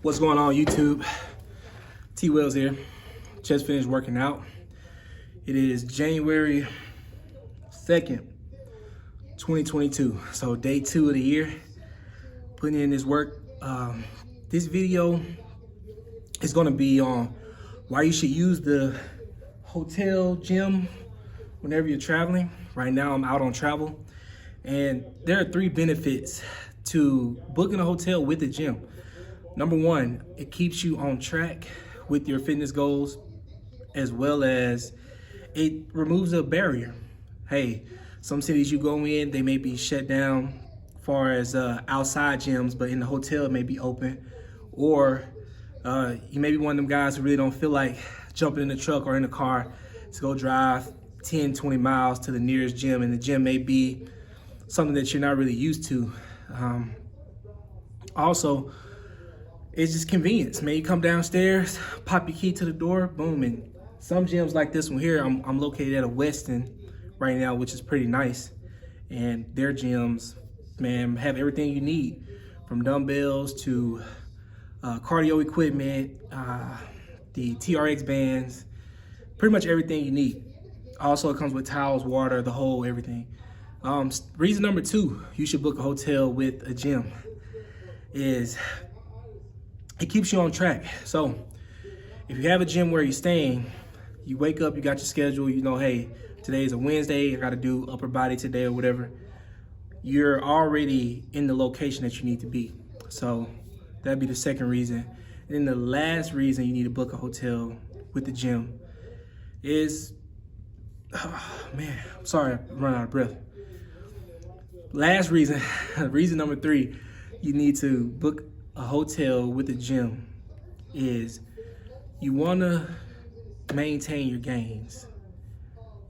What's going on, YouTube? T Wells here. Just finished working out. It is January 2nd, 2022. So day 2 of the year. Putting in this work. This video is going to be on why you should use the hotel gym whenever you're traveling. Right now I'm out on travel, and there are 3 benefits to booking a hotel with the gym. Number 1, it keeps you on track with your fitness goals, as well as it removes a barrier. Hey, some cities you go in, they may be shut down as far as outside gyms, but in the hotel it may be open. Or you may be one of them guys who really don't feel like jumping in the truck or in the car to go drive 10, 20 miles to the nearest gym, and the gym may be something that you're not really used to. Also, it's just convenience, man. You come downstairs, pop your key to the door, boom. And some gyms like this one here, I'm located at a Westin right now, which is pretty nice. And their gyms, man, have everything you need, from dumbbells to cardio equipment, the TRX bands, pretty much everything you need. Also, it comes with towels, water, the whole everything. Reason number 2, you should book a hotel with a gym, is it keeps you on track. So if you have a gym where you're staying, you wake up, you got your schedule, you know, hey, today's a Wednesday, I got to do upper body today or whatever. You're already in the location that you need to be. So that'd be the second reason. And then the last reason you need to book a hotel with the gym is, oh, man, I'm sorry, I'm running out of breath. Last reason, reason number 3, you need to book a hotel with the gym is you want to maintain your gains.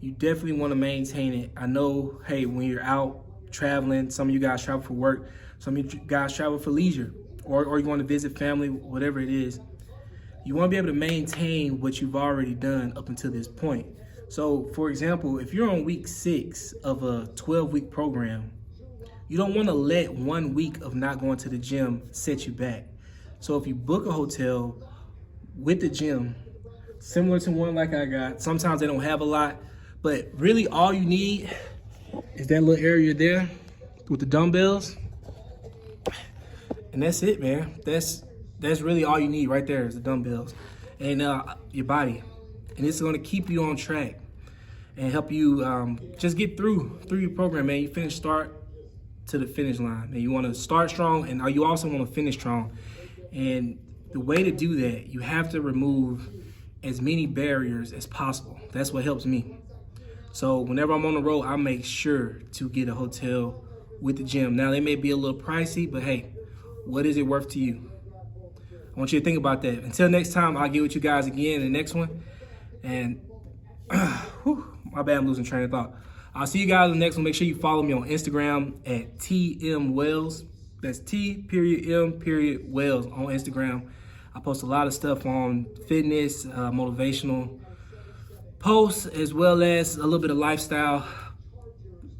You definitely want to maintain it. I know, hey, when you're out traveling, some of you guys travel for work, some of you guys travel for leisure, or you want to visit family, whatever it is. You want to be able to maintain what you've already done up until this point. So, for example, if you're on week 6 of a 12-week program, you don't want to let 1 week of not going to the gym set you back. So if you book a hotel with the gym, similar to one like I got, sometimes they don't have a lot, but really all you need is that little area there with the dumbbells. And that's it, man. That's really all you need right there is the dumbbells and your body. And it's going to keep you on track and help you just get through your program, man. You start to the finish line, man. You want to start strong, and you also want to finish strong. And the way to do that, you have to remove as many barriers as possible. That's what helps me. So whenever I'm on the road, I make sure to get a hotel with the gym. Now, they may be a little pricey, but hey, what is it worth to you? I want you to think about that. Until next time, I'll get with you guys again in the next one. And my bad, I'm losing train of thought. I'll see you guys in the next one. Make sure you follow me on Instagram at TM Wells. That's T.M.Wells on Instagram. I post a lot of stuff on fitness, motivational posts, as well as a little bit of lifestyle.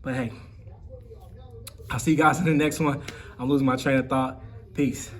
But hey, I'll see you guys in the next one. I'm losing my train of thought. Peace.